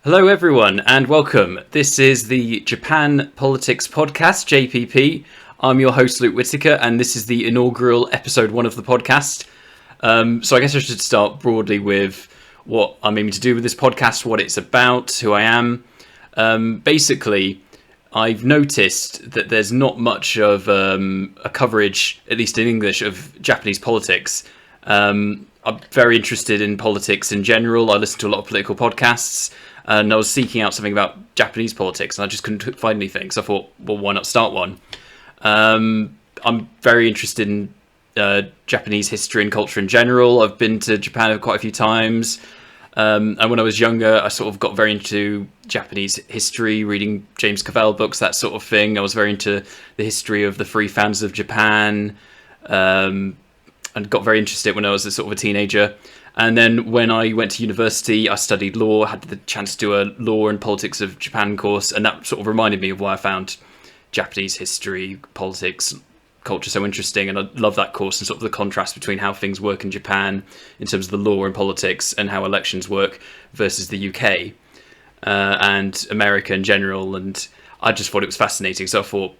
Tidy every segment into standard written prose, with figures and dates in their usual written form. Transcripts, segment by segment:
Hello, everyone, and welcome. This is the Japan Politics Podcast, JPP. I'm your host, Luke Whittaker, and this is the inaugural episode 1 of the podcast. So I guess I should start broadly with what I'm aiming to do with this podcast, what it's about, who I am. Basically, I've noticed that there's not much of a coverage, at least in English, of Japanese politics. I'm very interested in politics in general. I listen to a lot of political podcasts. And I was seeking out something about Japanese politics, and I just couldn't find anything. So I thought, well, why not start one? I'm very interested in Japanese history and culture in general. I've been to Japan quite a few times. And when I was younger, I sort of got very into Japanese history, reading James Cavell books, that sort of thing. I was very into the history of the Free Founders of Japan, and got very interested when I was a sort of a teenager. And then when I went to university, I studied law, had the chance to do a law and politics of Japan course, and that sort of reminded me of why I found Japanese history, politics, culture so interesting. And I love that course and sort of the contrast between how things work in Japan in terms of the law and politics and how elections work versus the UK and America in general. And I just thought it was fascinating. So I thought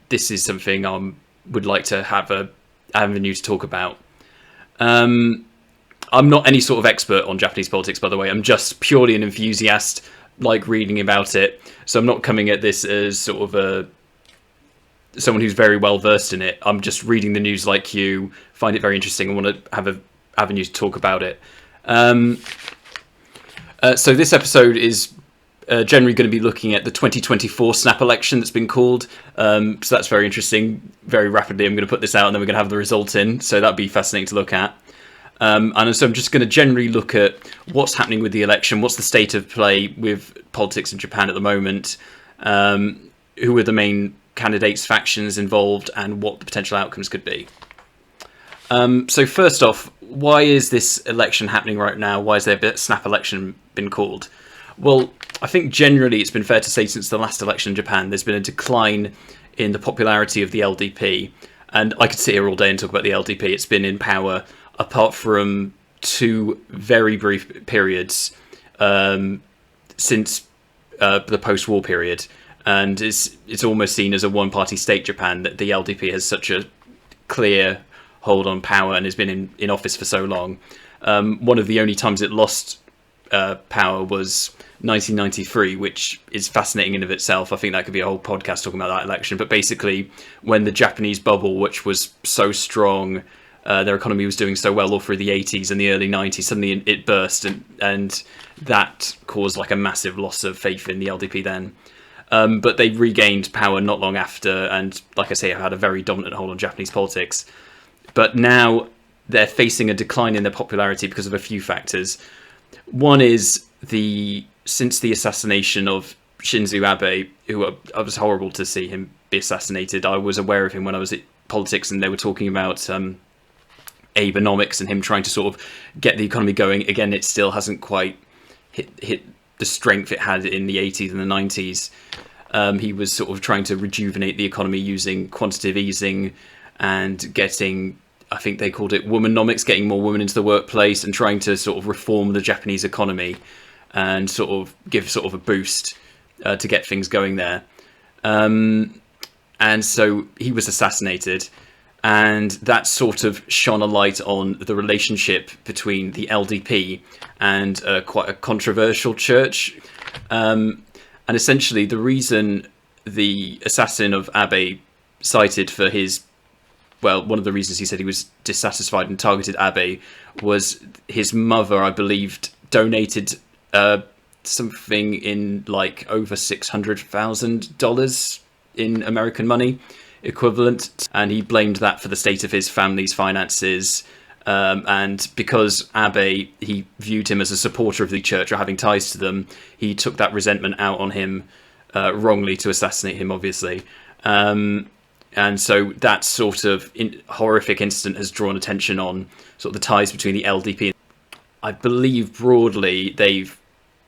this is something I would like to have a avenue to talk about. I'm not any sort of expert on Japanese politics, by the way. I'm just purely an enthusiast, like reading about it. So I'm not coming at this as sort of someone who's very well versed in it. I'm just reading the news like you, find it very interesting, and want to have an avenue to talk about it. So this episode is generally going to be looking at the 2024 snap election that's been called. So that's very interesting. Very rapidly, I'm going to put this out, and then we're going to have the result in. So that'd be fascinating to look at. And so I'm just going to generally look at what's happening with the election, what's the state of play with politics in Japan at the moment, who are the main candidates, factions involved, and what the potential outcomes could be. So first off, why is this election happening right now? Why has there a snap election been called? Well, I think generally it's been fair to say since the last election in Japan, there's been a decline in the popularity of the LDP. And I could sit here all day and talk about the LDP. It's been in power apart from two very brief periods since the post-war period. And it's almost seen as a one-party state, Japan, that the LDP has such a clear hold on power and has been in office for so long. One of the only times it lost power was 1993, which is fascinating in of itself. I think that could be a whole podcast talking about that election. But basically, when the Japanese bubble, which was so strong, their economy was doing so well all through the 80s and the early 90s, suddenly it burst, and that caused like a massive loss of faith in the LDP then. But they regained power not long after, and like I say, have had a very dominant hold on Japanese politics. But now they're facing a decline in their popularity because of a few factors. One is since the assassination of Shinzo Abe, who it was horrible to see him be assassinated. I was aware of him when I was at politics, and they were talking about Abenomics and him trying to sort of get the economy going. Again, it still hasn't quite hit the strength it had in the 80s and the 90s. He was sort of trying to rejuvenate the economy using quantitative easing and getting, I think they called it womanomics, getting more women into the workplace and trying to sort of reform the Japanese economy and sort of give sort of a boost to get things going there. And so he was assassinated. And that sort of shone a light on the relationship between the LDP and quite a controversial church. And essentially, the reason the assassin of Abe cited for one of the reasons he said he was dissatisfied and targeted Abe was his mother, I believed, donated something in like over $600,000 in American money equivalent, and he blamed that for the state of his family's finances, and because Abe, he viewed him as a supporter of the church or having ties to them, he took that resentment out on him wrongly to assassinate him, obviously, and so that sort of horrific incident has drawn attention on sort of the ties between the LDP. I believe broadly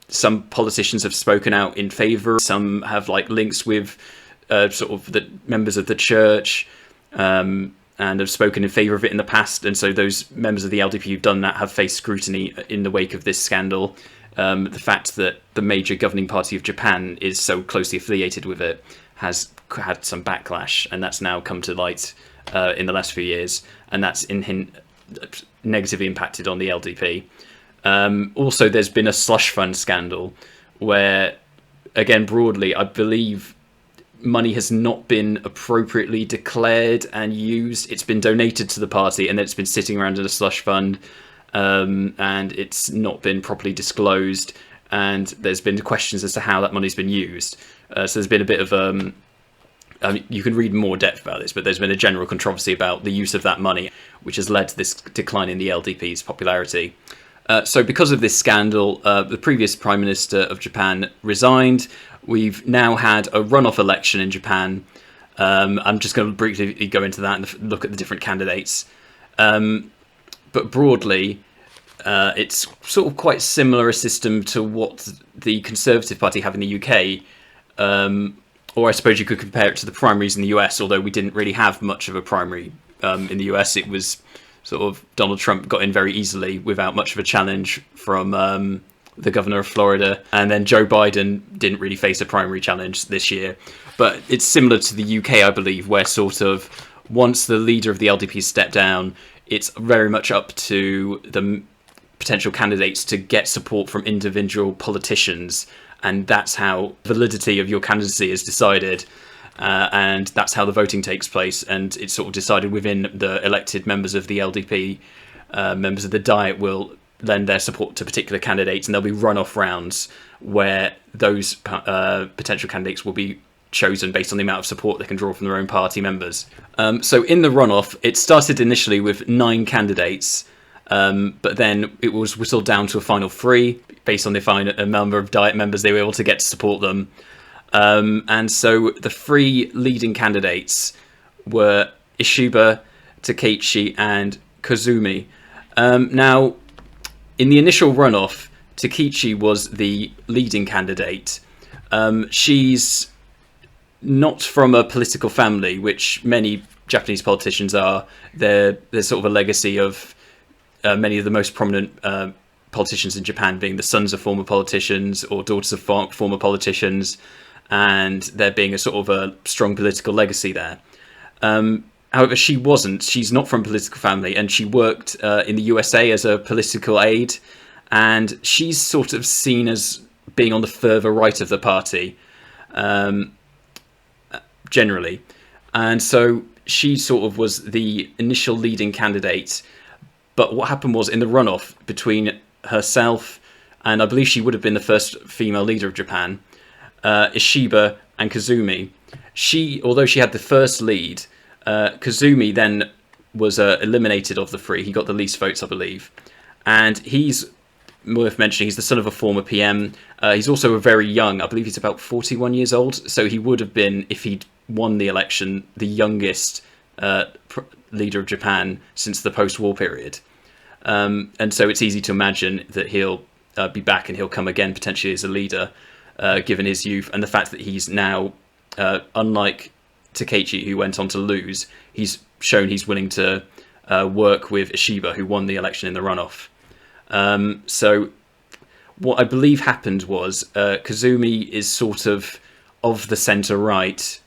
some politicians have spoken out in favour, some have like links with sort of the members of the church, and have spoken in favour of it in the past, and so those members of the LDP who've done that have faced scrutiny in the wake of this scandal. The fact that the major governing party of Japan is so closely affiliated with it has had some backlash, and that's now come to light in the last few years, and that's negatively impacted on the LDP. Also, there's been a slush fund scandal where, again, broadly, I believe money has not been appropriately declared and used. It's been donated to the party, and then it's been sitting around in a slush fund, and it's not been properly disclosed. And there's been questions as to how that money's been used. So there's been a bit of you can read more depth about this, but there's been a general controversy about the use of that money, which has led to this decline in the LDP's popularity. So because of this scandal, the previous Prime Minister of Japan resigned. We've now had a runoff election in Japan. I'm just going to briefly go into that and look at the different candidates. But broadly, it's sort of quite similar a system to what the Conservative Party have in the UK. Or I suppose you could compare it to the primaries in the US, although we didn't really have much of a primary in the US. It was sort of Donald Trump got in very easily without much of a challenge from the governor of Florida. And then Joe Biden didn't really face a primary challenge this year. But it's similar to the UK, I believe, where sort of once the leader of the LDP stepped down, it's very much up to the potential candidates to get support from individual politicians. And that's how validity of your candidacy is decided. And that's how the voting takes place. And it's sort of decided within the elected members of the LDP. Members of the Diet will lend their support to particular candidates, and there'll be runoff rounds where those potential candidates will be chosen based on the amount of support they can draw from their own party members. So in the runoff, it started initially with 9 candidates, but then it was whistled down to a final 3 based on the number of Diet members they were able to get to support them. And so the 3 leading candidates were Ishiba, Takeshi, and Kozumi. Now, in the initial runoff, Takeshi was the leading candidate. She's not from a political family, which many Japanese politicians are. There's sort of a legacy of many of the most prominent politicians in Japan being the sons of former politicians or daughters of former politicians, and there being a sort of a strong political legacy there. However, she wasn't. She's not from a political family, and she worked in the USA as a political aide, and she's sort of seen as being on the further right of the party, generally. And so she sort of was the initial leading candidate. But what happened was, in the runoff between herself, and I believe she would have been the first female leader of Japan, Ishiba and Kozumi, although she had the first lead, Kozumi then was eliminated of the 3. He got the least votes, I believe. And he's worth mentioning, he's the son of a former PM. He's also a very young, I believe he's about 41 years old. So he would have been, if he'd won the election, the youngest leader of Japan since the post-war period. And so it's easy to imagine that he'll be back and he'll come again potentially as a leader, given his youth and the fact that he's now, unlike Takeshi, who went on to lose, he's shown he's willing to work with Ishiba, who won the election in the runoff. So what I believe happened was Kozumi is sort of the centre-right,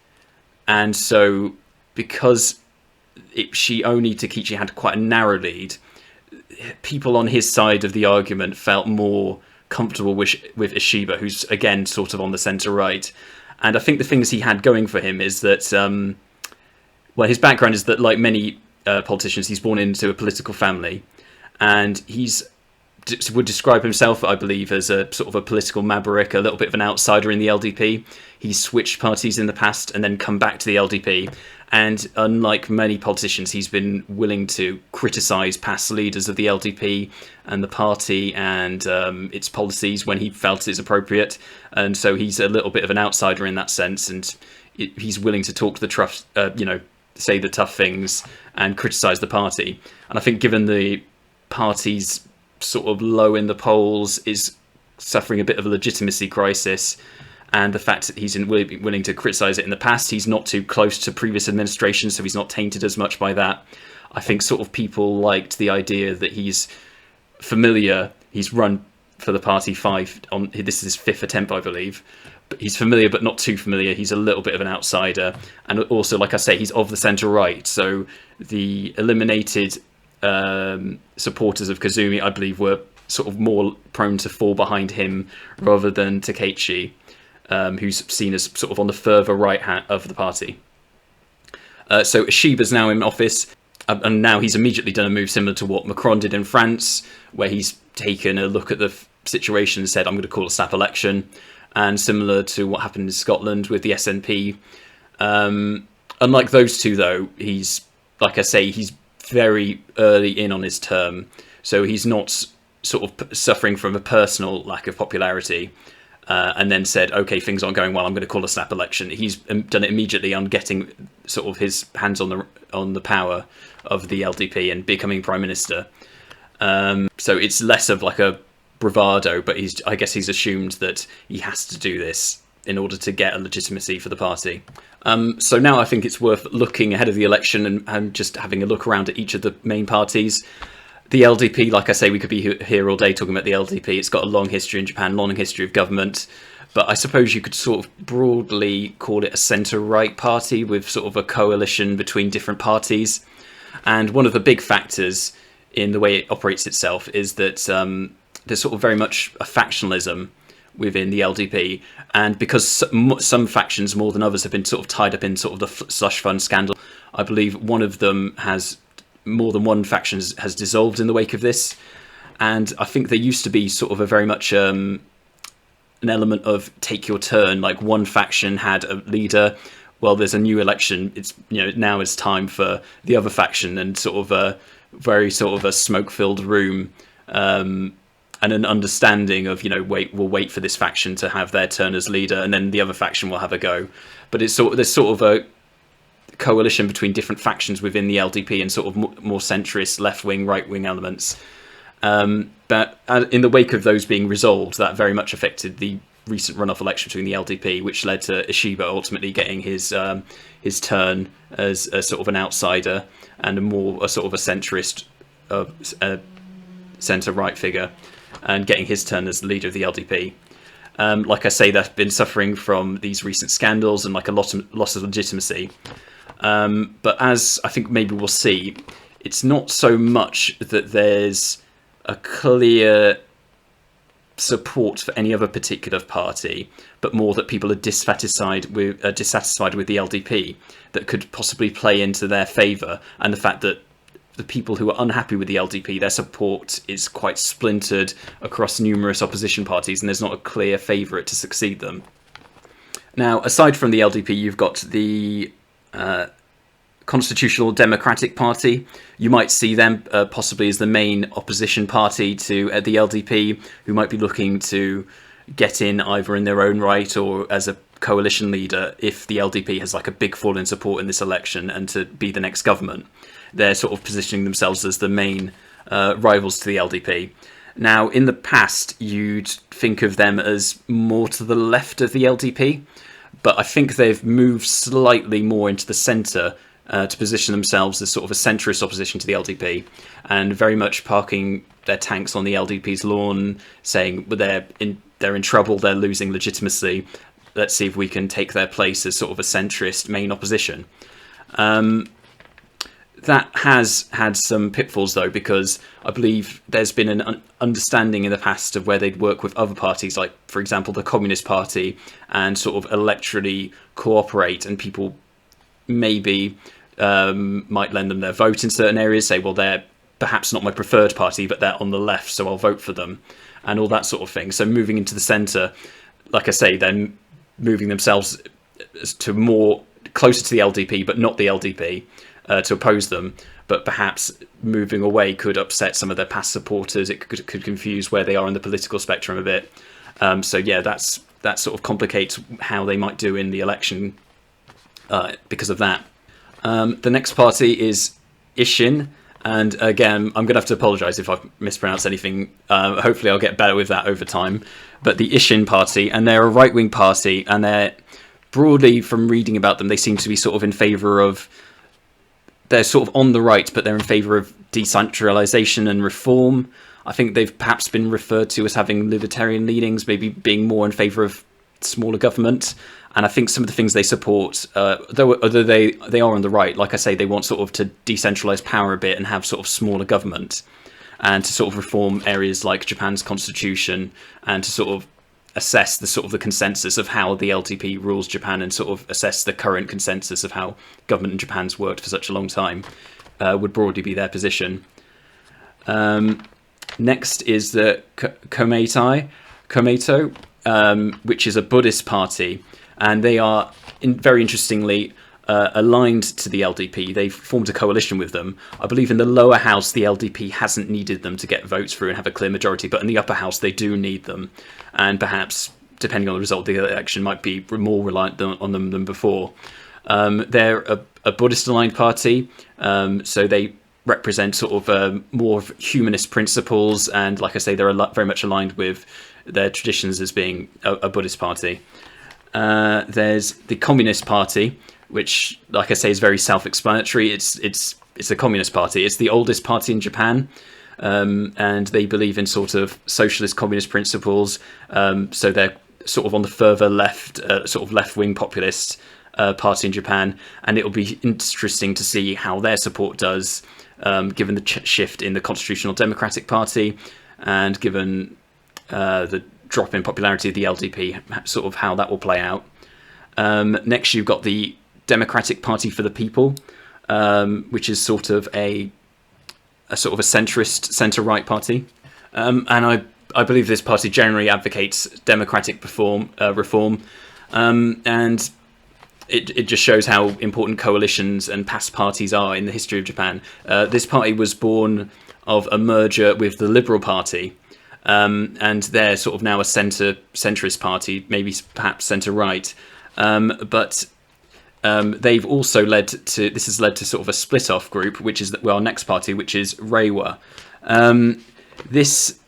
and so because Takeshi had quite a narrow lead, people on his side of the argument felt more comfortable with Ishiba, who's again sort of on the centre-right. And I think the things he had going for him is that, well, his background is that, like many politicians, he's born into a political family, and would describe himself, I believe, as a sort of a political maverick, a little bit of an outsider in the LDP. He's switched parties in the past and then come back to the LDP. And unlike many politicians, he's been willing to criticise past leaders of the LDP and the party and its policies when he felt it's appropriate. And so he's a little bit of an outsider in that sense, and he's willing to talk the tough, say the tough things and criticise the party. And I think given the party's sort of low in the polls, is suffering a bit of a legitimacy crisis, and the fact that he's willing to criticise it in the past, he's not too close to previous administrations, so he's not tainted as much by that. I think sort of people liked the idea that he's familiar, he's run for the party this is his fifth attempt, I believe. But he's familiar, but not too familiar. He's a little bit of an outsider, and also, like I say, he's of the centre right. So the eliminated supporters of Kazumi, I believe, were sort of more prone to fall behind him rather than Takeichi, who's seen as sort of on the further right hand of the party. So Ishiba's now in office, and now he's immediately done a move similar to what Macron did in France, where he's taken a look at the situation and said, I'm going to call a snap election. And similar to what happened in Scotland with the SNP. Unlike those two, though, he's, like I say, he's very early in on his term. So he's not sort of suffering from a personal lack of popularity and then said, OK, things aren't going well, I'm going to call a snap election. He's done it immediately on getting sort of his hands on the power of the LDP and becoming prime minister. So it's less of like a bravado, but I guess he's assumed that he has to do this in order to get a legitimacy for the party. So now I think it's worth looking ahead of the election and just having a look around at each of the main parties. The LDP, like I say, we could be here all day talking about the LDP. It's got a long history in Japan, long history of government, but I suppose you could sort of broadly call it a centre-right party with sort of a coalition between different parties. And one of the big factors in the way it operates itself is that there's sort of very much a factionalism within the LDP, and because some factions more than others have been sort of tied up in sort of the slush fund scandal, I believe one of them has more than one faction has dissolved in the wake of this. And I think there used to be sort of a very much an element of take your turn, like one faction had a leader, well, there's a new election, it's, you know, now it's time for the other faction, and sort of a very sort of a smoke-filled room, and an understanding of, you know, we'll wait for this faction to have their turn as leader, and then the other faction will have a go. But there's sort of a coalition between different factions within the LDP and sort of more centrist, left-wing, right-wing elements. But in the wake of those being resolved, that very much affected the recent runoff election between the LDP, which led to Ishiba ultimately getting his turn as a sort of an outsider and a sort of a centrist, centre-right figure, and getting his turn as the leader of the LDP. Like I say, they've been suffering from these recent scandals and like a loss of legitimacy. But as I think maybe we'll see, it's not so much that there's a clear support for any other particular party, but more that people are dissatisfied with the LDP that could possibly play into their favour, and the fact that the people who are unhappy with the LDP, their support is quite splintered across numerous opposition parties, and there's not a clear favourite to succeed them. Now, aside from the LDP, you've got the Constitutional Democratic Party. You might see them possibly as the main opposition party to the LDP, who might be looking to get in either in their own right or as a coalition leader if the LDP has like a big fall in support in this election and to be the next government. They're sort of positioning themselves as the main rivals to the LDP. Now, in the past, you'd think of them as more to the left of the LDP, but I think they've moved slightly more into the centre to position themselves as sort of a centrist opposition to the LDP, and very much parking their tanks on the LDP's lawn, saying they're in trouble, they're losing legitimacy. Let's see if we can take their place as sort of a centrist main opposition. That has had some pitfalls, though, because I believe there's been an understanding in the past of where they'd work with other parties, like, for example, the Communist Party, and sort of electorally cooperate, and people maybe might lend them their vote in certain areas, say, well, they're perhaps not my preferred party, but they're on the left, so I'll vote for them, and all that sort of thing. So moving into the centre, like I say, they're moving themselves to more closer to the LDP, but not the LDP, to oppose them, but perhaps moving away could upset some of their past supporters. It could confuse where they are in the political spectrum a bit. So yeah, that sort of complicates how they might do in the election because of that. The next party is Ishin, and again, I'm going to have to apologise if I've mispronounced anything. Hopefully I'll get better with that over time. But the Ishin party, and they're a right-wing party, and they're broadly, from reading about them, they seem to be sort of in favour of, they're sort of on the right, but they're in favour of decentralisation and reform. I think they've perhaps been referred to as having libertarian leanings, maybe being more in favour of smaller government. And I think some of the things they support, although they are on the right, like I say, they want sort of to decentralise power a bit and have sort of smaller government, and to sort of reform areas like Japan's constitution, and to sort of assess the consensus of how the LDP rules Japan, and sort of assess the current consensus of how government in Japan's worked for such a long time, would broadly be their position. Next is the Komeito, which is a Buddhist party, and they are very interestingly aligned to the LDP. They've formed a coalition with them. I believe in the lower house, the LDP hasn't needed them to get votes through and have a clear majority, but in the upper house, they do need them. And perhaps, depending on the result of the election, might be more reliant on them than before. They're a Buddhist-aligned party, so they represent sort of more of humanist principles, and like I say, they're very much aligned with their traditions as being a Buddhist party. There's the Communist Party, which, like I say, is very self-explanatory. It's a communist party. It's the oldest party in Japan, and they believe in sort of socialist communist principles. So they're sort of on the further left, sort of left-wing populist party in Japan, and it'll be interesting to see how their support does, given the shift in the Constitutional Democratic Party, and given the drop in popularity of the LDP, sort of how that will play out. Next, you've got the Democratic Party for the People, which is sort of a centrist centre-right party, and I believe this party generally advocates democratic reform, and it just shows how important coalitions and past parties are in the history of Japan. This party was born of a merger with the Liberal Party, and they're sort of now a centrist party, maybe perhaps centre-right, but they've also led to sort of a split-off group, which is our next party, which is Reiwa. This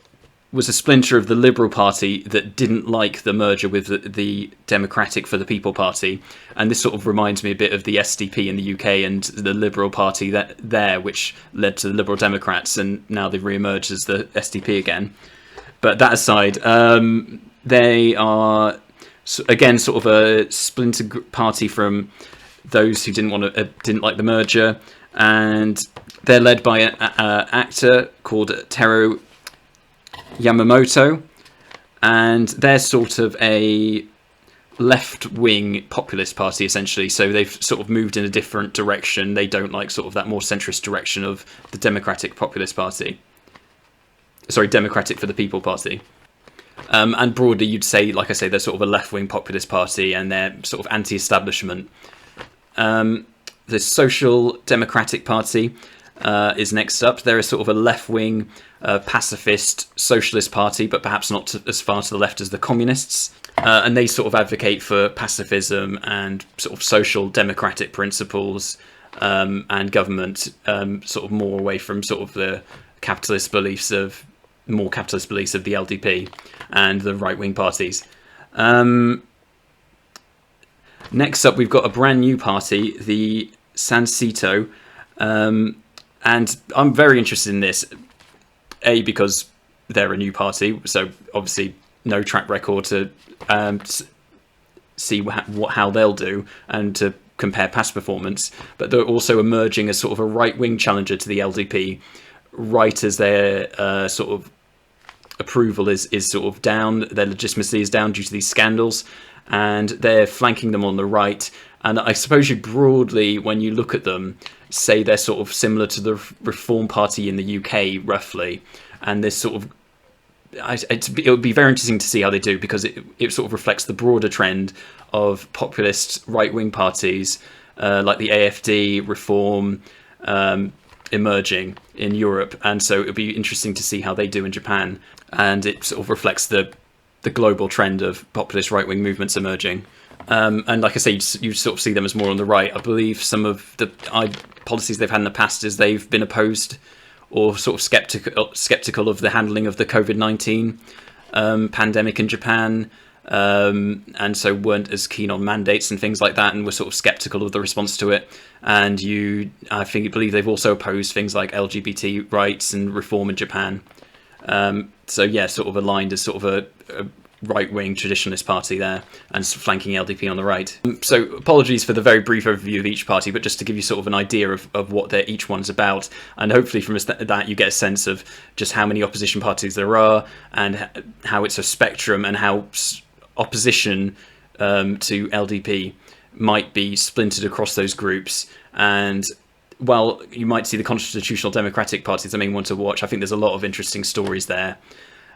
was a splinter of the Liberal Party that didn't like the merger with the Democratic for the People Party, and this sort of reminds me a bit of the SDP in the UK and the Liberal Party which led to the Liberal Democrats, and now they've re-emerged as the SDP again. But that aside, they are again sort of a splinter party from those who didn't like the merger, and they're led by an actor called Teru Yamamoto, and they're sort of a left-wing populist party essentially. So they've sort of moved in a different direction. They don't like sort of that more centrist direction of the Democratic Populist Party. Sorry, Democratic for the People Party. And broadly, you'd say, like I say, they're sort of a left-wing populist party, and they're sort of anti-establishment. The Social Democratic Party is next up. They're a sort of a left-wing, pacifist socialist party, but perhaps not as far to the left as the communists. And they sort of advocate for pacifism and sort of social democratic principles, and government sort of more away from sort of the capitalist beliefs of the LDP and the right-wing parties. Next up, we've got a brand new party, the Sansito, and I'm very interested in this, because they're a new party, so obviously no track record to see how they'll do and to compare past performance, but they're also emerging as sort of a right-wing challenger to the LDP, right as their sort of approval is sort of down, their legitimacy is down due to these scandals, and they're flanking them on the right. And I suppose you broadly, when you look at them, say they're sort of similar to the Reform Party in the UK, roughly. And this sort of, it would be very interesting to see how they do, because it sort of reflects the broader trend of populist right-wing parties like the AfD, Reform, emerging in Europe. And so it would be interesting to see how they do in Japan. And it sort of reflects the global trend of populist right-wing movements emerging. And like I say, you sort of see them as more on the right. I believe some of the policies they've had in the past is they've been opposed or sort of skeptical of the handling of the COVID-19 pandemic in Japan, and so weren't as keen on mandates and things like that, and were sort of skeptical of the response to it. And I believe they've also opposed things like LGBT rights and reform in Japan. So yeah, sort of aligned as sort of a right-wing traditionalist party there, and flanking LDP on the right. So apologies for the very brief overview of each party, but just to give you sort of an idea of what each one's about, and hopefully from that you get a sense of just how many opposition parties there are, and how it's a spectrum, and how opposition to LDP might be splintered across those groups. And while you might see the Constitutional Democratic Party as the main one to watch, I think there's a lot of interesting stories there.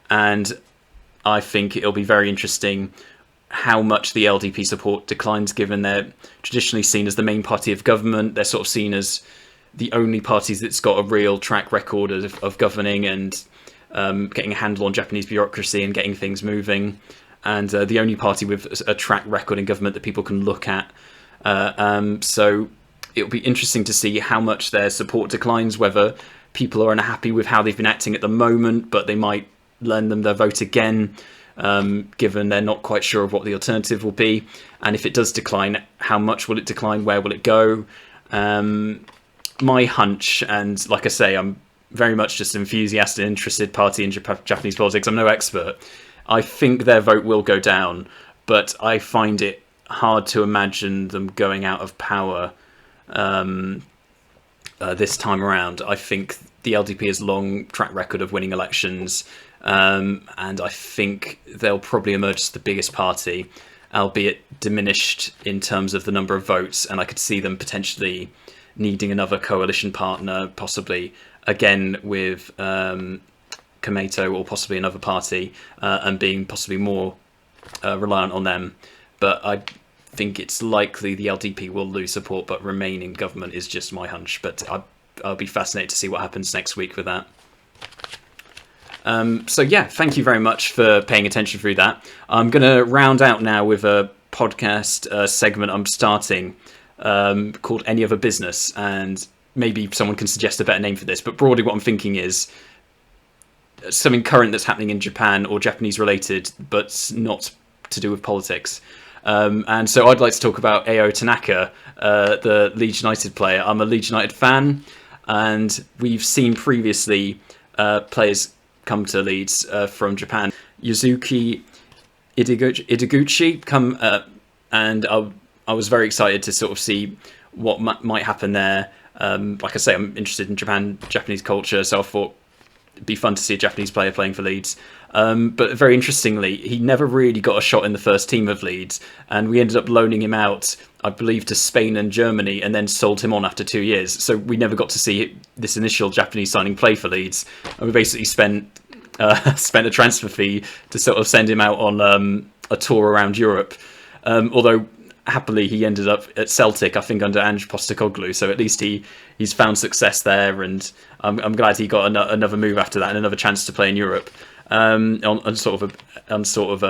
And I think it'll be very interesting how much the LDP support declines, given they're traditionally seen as the main party of government. They're sort of seen as the only party that's got a real track record of governing and getting a handle on Japanese bureaucracy and getting things moving. And the only party with a track record in government that people can look at. So it'll be interesting to see how much their support declines, whether people are unhappy with how they've been acting at the moment, but they might lend them their vote again, given they're not quite sure of what the alternative will be. And if it does decline, how much will it decline? Where will it go? My hunch, and like I say, I'm very much just an enthusiastic, interested party in Japanese politics. I'm no expert. I think their vote will go down, but I find it hard to imagine them going out of power this time around. I think the LDP has a long track record of winning elections, and I think they'll probably emerge as the biggest party, albeit diminished in terms of the number of votes, and I could see them potentially needing another coalition partner, possibly again with Komeito or possibly another party, and being possibly more reliant on them. But I think it's likely the LDP will lose support but remain in government, is just my hunch. But I'll be fascinated to see what happens next week with that. So yeah, thank you very much for paying attention through that. I'm going to round out now with a podcast segment I'm starting called Any Other Business, and maybe someone can suggest a better name for this, but broadly what I'm thinking is something current that's happening in Japan or Japanese related, but not to do with politics. And so I'd like to talk about Ao Tanaka, the Leeds United player. I'm a Leeds United fan, and we've seen previously players come to Leeds from Japan. Yuzuki Ideguchi come, and I was very excited to sort of see what might happen there. Like I say, I'm interested in Japanese culture, so I thought it'd be fun to see a Japanese player playing for Leeds. But very interestingly, he never really got a shot in the first team of Leeds, and we ended up loaning him out, I believe, to Spain and Germany, and then sold him on after 2 years. So we never got to see this initial Japanese signing play for Leeds, and we basically spent a transfer fee to sort of send him out on a tour around Europe. Although happily he ended up at Celtic, I think, under Ange Postecoglou, so at least he's found success there, and I'm glad he got another move after that and another chance to play in Europe on sort of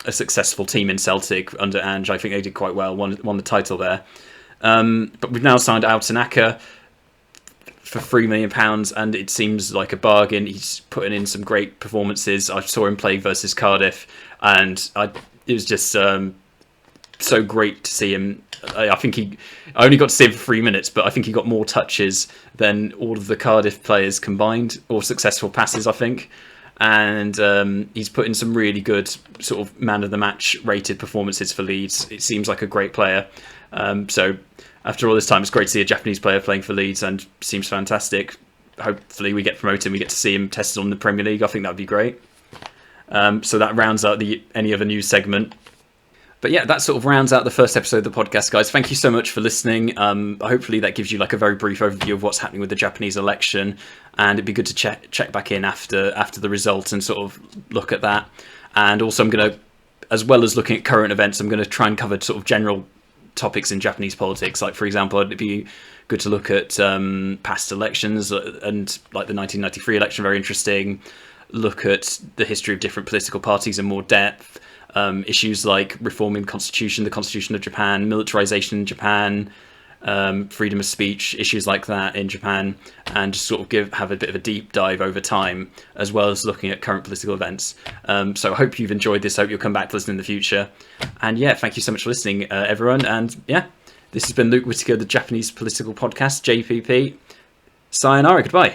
a successful team in Celtic under Ange. I think they did quite well, won the title there. But we've now signed Ao Tanaka for £3 million, and it seems like a bargain. He's putting in some great performances. I saw him play versus Cardiff, and it was just so great to see him. I think I only got to see him for 3 minutes, but I think he got more touches than all of the Cardiff players combined, or successful passes, I think. And he's put in some really good sort of man of the match rated performances for Leeds. It seems like a great player. So after all this time, it's great to see a Japanese player playing for Leeds, and seems fantastic. Hopefully we get promoted and we get to see him tested on the Premier League. I think that would be great. So that rounds out the Any Other News segment. But yeah, that sort of rounds out the first episode of the podcast, guys. Thank you so much for listening. Hopefully that gives you like a very brief overview of what's happening with the Japanese election, and it'd be good to check back in after the result and sort of look at that. And also I'm going to, as well as looking at current events, I'm going to try and cover sort of general topics in Japanese politics. Like, for example, it'd be good to look at past elections, and like the 1993 election, very interesting. Look at the history of different political parties in more depth. Issues like reforming the Constitution of Japan, militarization in Japan, freedom of speech, issues like that in Japan, and just sort of have a bit of a deep dive over time, as well as looking at current political events. So I hope you've enjoyed this. I hope you'll come back to listen in the future. And yeah, thank you so much for listening, everyone. And yeah, this has been Luke Whittaker, the Japanese Political Podcast, JPP. Sayonara, goodbye.